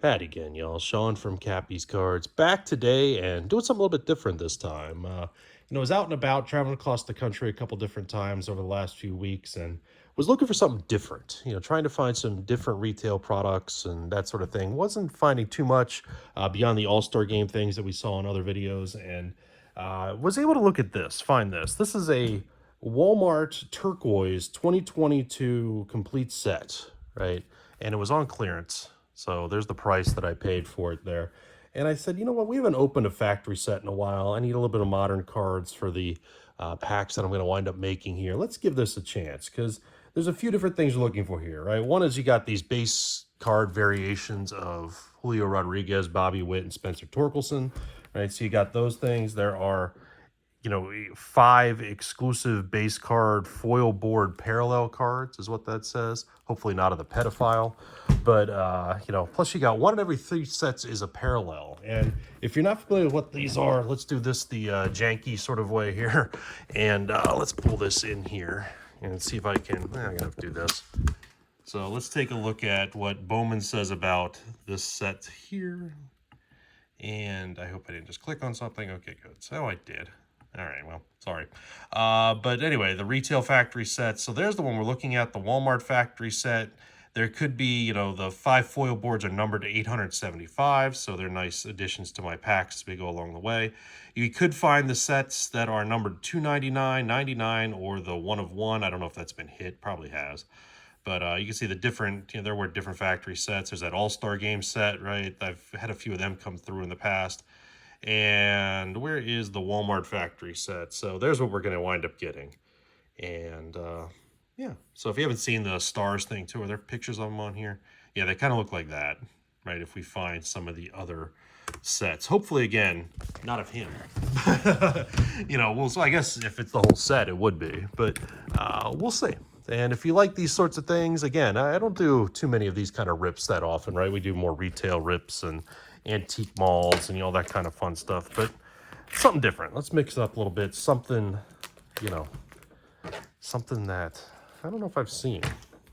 Howdy again, y'all. Sean from KappisCards back today and doing something a little bit different this time. I was out and about traveling across the country a couple different times over the last few weeks and was looking for something different. Trying to find some different retail products and that sort of thing. Wasn't finding too much beyond the All-Star Game things that we saw in other videos, and was able to look at this, find this. This is a Walmart turquoise 2022 complete set, right? And it was on clearance. So there's the price that I paid for it there. And I said, you know what, we haven't opened a factory set in a while. I need a little bit of modern cards for the packs that I'm going to wind up making here. Let's give this a chance because there's a few different things you're looking for here, right? One is you got these base card variations of Julio Rodriguez, Bobby Witt, and Spencer Torkelson, right? So you got those things. There are 5 exclusive base card foil board parallel cards is what that says. Hopefully not of the pedophile, but plus you got 1 in every 3 sets is a parallel. And if you're not familiar with what these are, let's do this the janky sort of way here, and let's pull this in here and see if I can. I'm gonna have to do this. So let's take a look at what Bowman says about this set here. And I hope I didn't just click on something. Okay, good. So I did. All right, well, sorry. But anyway, the retail factory set. So there's the one we're looking at, the Walmart factory set. There could be, the 5 foil boards are numbered to 875, so they're nice additions to my packs as we go along the way. You could find the sets that are numbered 299, 99, or the 1 of 1. I don't know if that's been hit, probably has. But you can see the different, there were different factory sets. There's that All-Star Game set, right? I've had a few of them come through in the past. And where is the Walmart factory set? So there's what we're going to wind up getting. And yeah, so if you haven't seen the stars thing too, are there pictures of them on here? Yeah, they kind of look like that, right? If we find some of the other sets, hopefully, again, not of him. Well, so I guess if it's the whole set, it would be, but we'll see. And if you like these sorts of things, again, I don't do too many of these kind of rips that often, right? We do more retail rips and antique malls and all that kind of fun stuff, but something different. Let's mix it up a little bit. Something, something that I don't know if I've seen.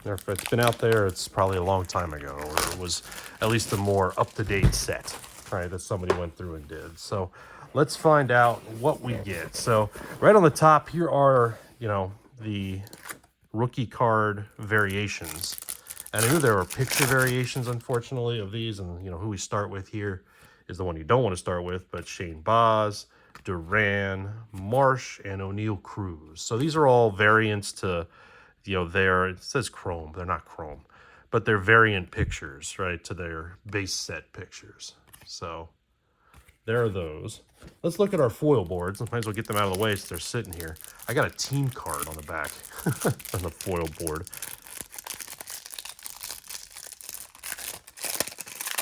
Or if it's been out there, it's probably a long time ago, or it was at least a more up-to-date set, right, that somebody went through and did. So let's find out what we get. So right on the top, here are, the rookie card variations. And I knew there were picture variations, unfortunately, of these. And, who we start with here is the one you don't want to start with, but Shane Baz, Duran, Marsh, and O'Neal Cruz. So these are all variants to, it says chrome. They're not chrome, but they're variant pictures, right, to their base set pictures. So there are those. Let's look at our foil boards. Might as well get them out of the way so they're sitting here. I got a team card on the back on the foil board.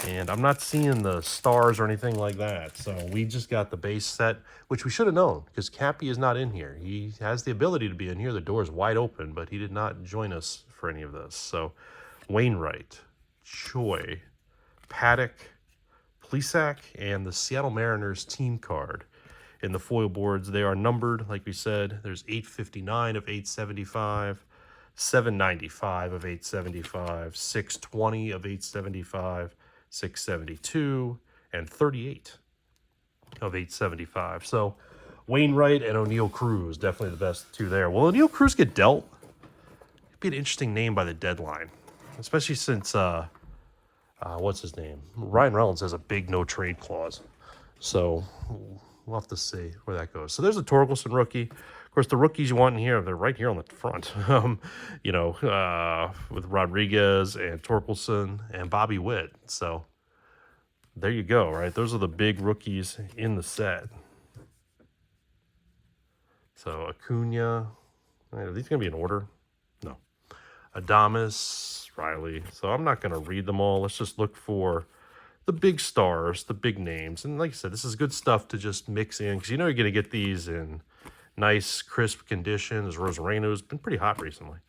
And I'm not seeing the stars or anything like that. So we just got the base set, which we should have known because Cappy is not in here. He has the ability to be in here. The door is wide open, but he did not join us for any of this. So Wainwright, Choi, Paddock, Plesac, and the Seattle Mariners team card. In the foil boards, they are numbered, like we said. There's 859 of 875, 795 of 875, 620 of 875, 672, and 38 of 875. So Wainwright and O'Neal Cruz, definitely the best 2 there. Will O'Neal Cruz get dealt? It'd be an interesting name by the deadline, especially since what's his name? Ryan Reynolds has a big no trade clause. So we'll have to see where that goes. So there's a Torkelson rookie. Of course, the rookies you want in here, they're right here on the front. With Rodriguez and Torkelson and Bobby Witt. So there you go, right? Those are the big rookies in the set. So Acuna, are these going to be in order? No. Adames, Riley. So I'm not going to read them all. Let's just look for the big stars, the big names. And like I said, this is good stuff to just mix in because you're going to get these in nice, crisp conditions. Rosareno's been pretty hot recently.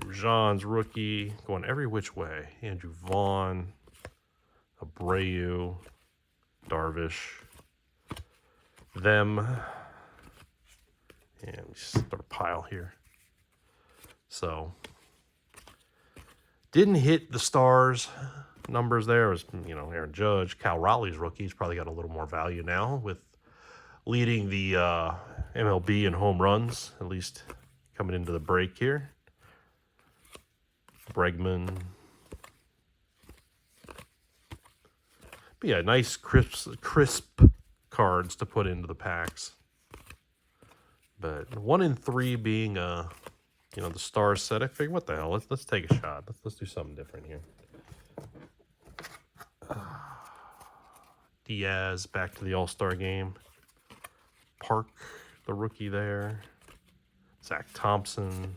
Brujan's rookie, going every which way. Andrew Vaughn, Abreu, Darvish, them, and just start a pile here. So Didn't hit the stars numbers there. It was, you know, Aaron Judge. Cal Raleigh's rookie. He's probably got a little more value now with leading the MLB in home runs, at least coming into the break here. Bregman. But yeah, nice crisp cards to put into the packs. But 1 in 3 being you know, the star set. I figured, what the hell? Let's take a shot. Let's do something different here. Diaz back to the All-Star game. Park, the rookie there. Zach Thompson.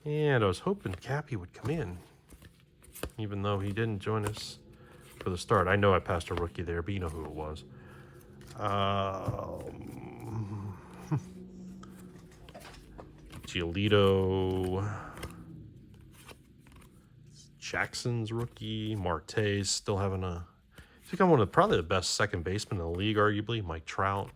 And I was hoping Cappy would come in, even though he didn't join us for the start. I know I passed a rookie there, but you know who it was. Giolito. Jackson's rookie. Marte's still having a... He's become one of probably the best second basemen in the league, arguably. Mike Trout.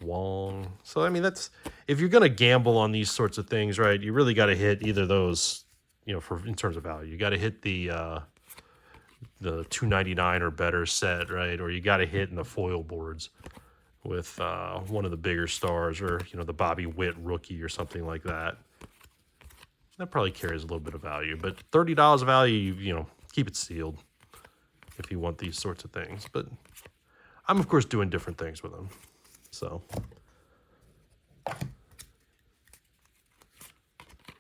Wong. So, I mean, that's... If you're going to gamble on these sorts of things, right, you really got to hit either those, you know, for in terms of value. You got to hit the $2.99 or better set, right? Or you got to hit in the foil boards with one of the bigger stars, or, you know, the Bobby Witt rookie or something like that. That probably carries a little bit of value. But $30 of value, you know, keep it sealed if you want these sorts of things. But I'm, of course, doing different things with them. So...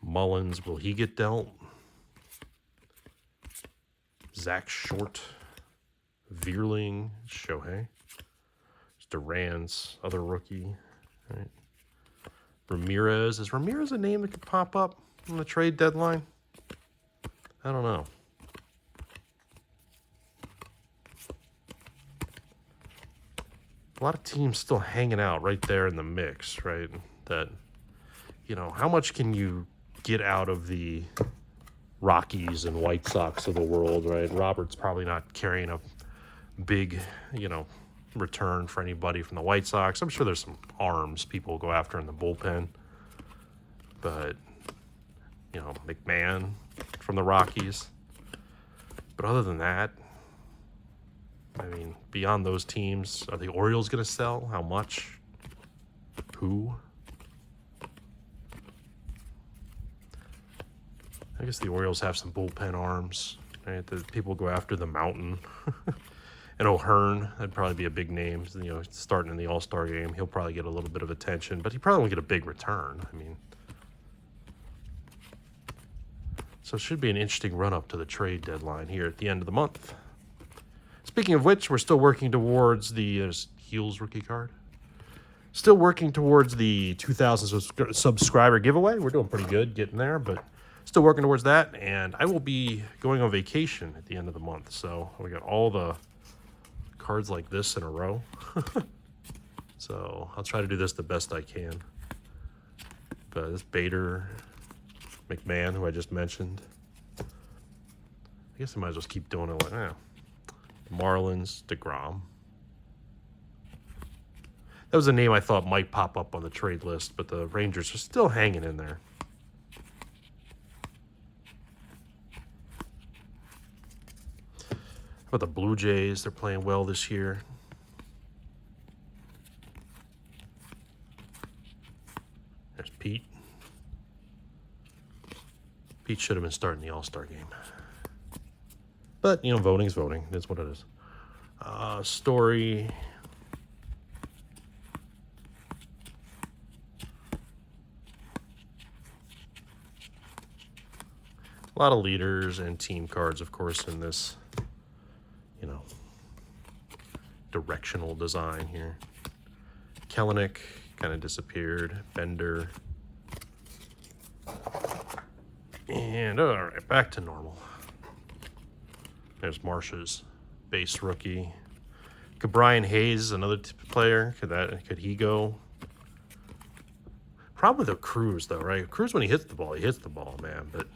Mullins, will he get dealt? Zach Short, Veerling, Shohei. Duran's other rookie. All right. Ramirez. Is Ramirez a name that could pop up on the trade deadline? I don't know. A lot of teams still hanging out right there in the mix, right? That, you know, how much can you get out of the Rockies and White Sox of the world, right? Robert's probably not carrying a big, you know, return for anybody from the White Sox. I'm sure there's some arms people go after in the bullpen. But, you know, McMahon from the Rockies. But other than that, I mean, beyond those teams, are the Orioles going to sell? How much? Who? I guess the Orioles have some bullpen arms, right? The people go after the Mountain. And O'Hearn, that'd probably be a big name. You know, starting in the All-Star game, he'll probably get a little bit of attention, but he probably won't get a big return. I mean, so it should be an interesting run-up to the trade deadline here at the end of the month. Speaking of which, we're still working towards the Heels rookie card. Still working towards the 2,000 subscriber giveaway. We're doing pretty good getting there, but still working towards that. And I will be going on vacation at the end of the month. So we got all the cards like this in a row. So I'll try to do this the best I can. But this Bader, McMahon, who I just mentioned. I guess I might as well keep doing it like that. Marlins, DeGrom. That was a name I thought might pop up on the trade list, but the Rangers are still hanging in there. How about the Blue Jays? They're playing well this year. There's Pete. Pete should have been starting the All-Star game. But, you know, voting's voting. That's what it is. Story. A lot of leaders and team cards, of course, in this, you know, directional design here. Kelenic kind of disappeared. Bender. And, all right, back to normal. There's Marsh's base rookie. Could Brian Hayes, another player, could he go? Probably the Cruz, though, right? Cruz, when he hits the ball, man. But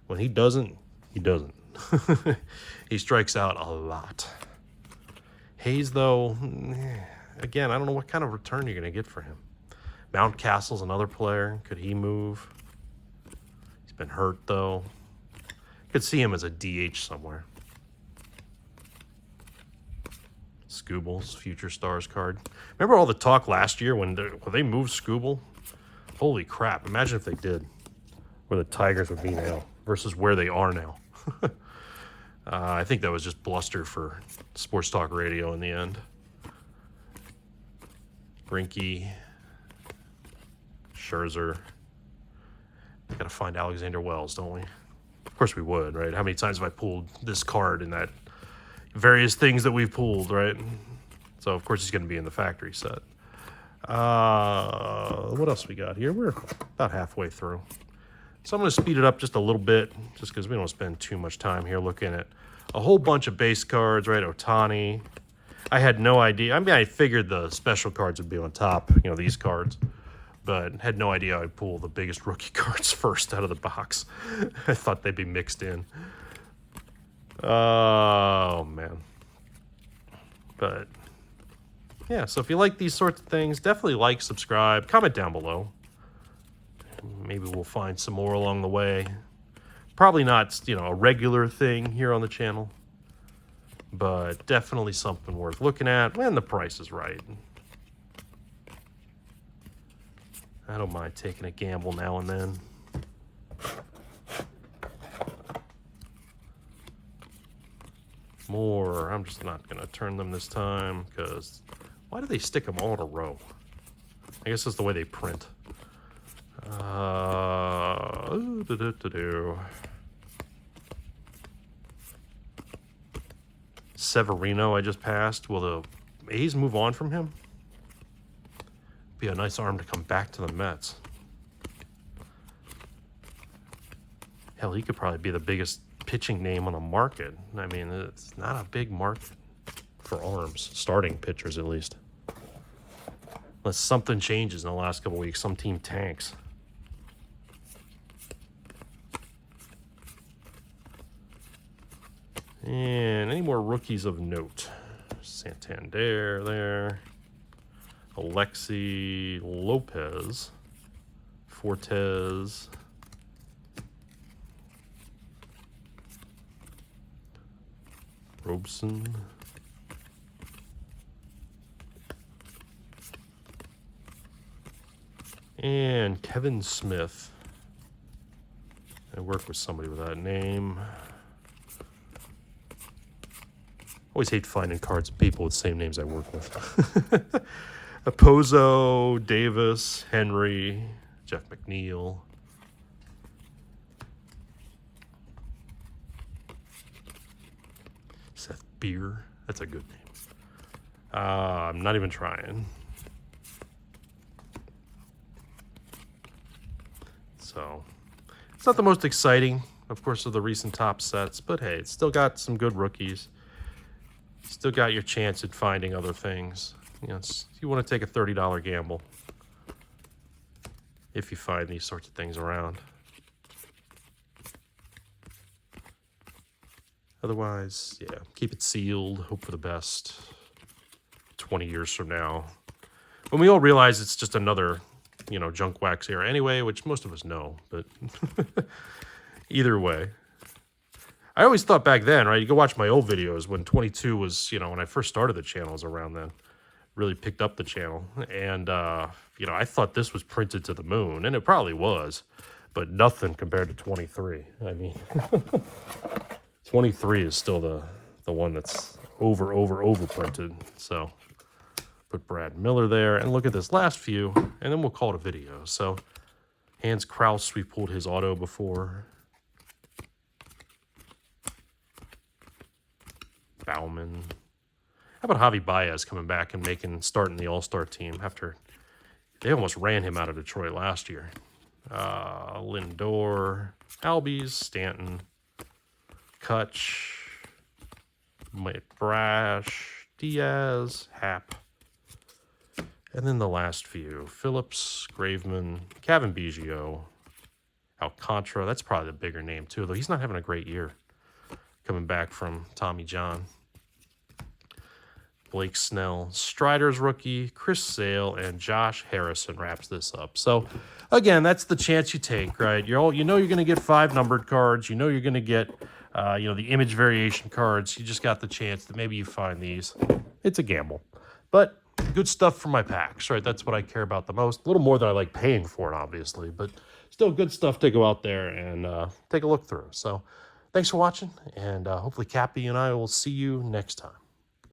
when he doesn't, he doesn't. He strikes out a lot. Hayes, though, again, I don't know what kind of return you're going to get for him. Mountcastle's another player. Could he move? He's been hurt, though. Could see him as a DH somewhere. Scooble's Future Stars card. Remember all the talk last year when they moved Scooble? Holy crap. Imagine if they did. Where the Tigers would be now versus where they are now. I think that was just bluster for sports talk radio in the end. Brinky. Scherzer. We gotta find Alexander Wells, don't we? Of course we would, right? How many times have I pulled this card in that various things that we've pulled, right? So of course he's gonna be in the factory set. What else we got here? We're about halfway through. So I'm going to speed it up just a little bit, just because we don't spend too much time here looking at a whole bunch of base cards, right? Otani. I had no idea. I mean, I figured the special cards would be on top, you know, these cards, but had no idea I'd pull the biggest rookie cards first out of the box. I thought they'd be mixed in. Oh, man. But, yeah, so if you like these sorts of things, definitely like, subscribe, comment down below. Maybe we'll find some more along the way. Probably not, you know, a regular thing here on the channel, but definitely something worth looking at when the price is right. I don't mind taking a gamble now and then. More. I'm just not going to turn them this time because why do they stick them all in a row? I guess that's the way they print. Severino I just passed. Will the A's move on from him? Be a nice arm to come back to the Mets. Hell, he could probably be the biggest pitching name on the market. I mean, it's not a big market for arms, starting pitchers at least. Unless something changes in the last couple weeks, some team tanks. And any more rookies of note? Santander there. Alexi Lopez. Fortes. Robeson. And Kevin Smith. I work with somebody with that name. Always hate finding cards of people with the same names I work with. Pozo, Davis, Henry, Jeff McNeil. Seth Beer. That's a good name. I'm not even trying. So, it's not the most exciting, of course, of the recent top sets, but hey, it's still got some good rookies. Still got your chance at finding other things. You know, you want to take a $30 gamble if you find these sorts of things around. Otherwise, yeah, keep it sealed. Hope for the best 20 years from now. When we all realize it's just another, you know, junk wax era anyway, which most of us know, but either way. I always thought back then, right, you go watch my old videos when 22 was, you know, when I first started the channel, was around then. Really picked up the channel. And, you know, I thought this was printed to the moon, and it probably was, but nothing compared to 23. I mean, 23 is still the one that's over printed. So, put Brad Miller there, and look at this last few, and then we'll call it a video. So, Hans Kraus, we pulled his auto before. Bauman. How about Javi Baez coming back and starting the All-Star team after they almost ran him out of Detroit last year. Lindor, Albies, Stanton, Kutch, Brash, Diaz, Happ. And then the last few. Phillips, Graveman, Kevin Biggio, Alcantara. That's probably the bigger name too, though he's not having a great year. Coming back from Tommy John. Blake Snell, Strider's rookie, Chris Sale, and Josh Harrison wraps this up. So, again, that's the chance you take, right? You know you're going to get 5 numbered cards. You know you're going to get, the image variation cards. You just got the chance that maybe you find these. It's a gamble. But good stuff for my packs, right? That's what I care about the most. A little more than I like paying for it, obviously, but still good stuff to go out there and take a look through. So thanks for watching, and hopefully Cappy and I will see you next time.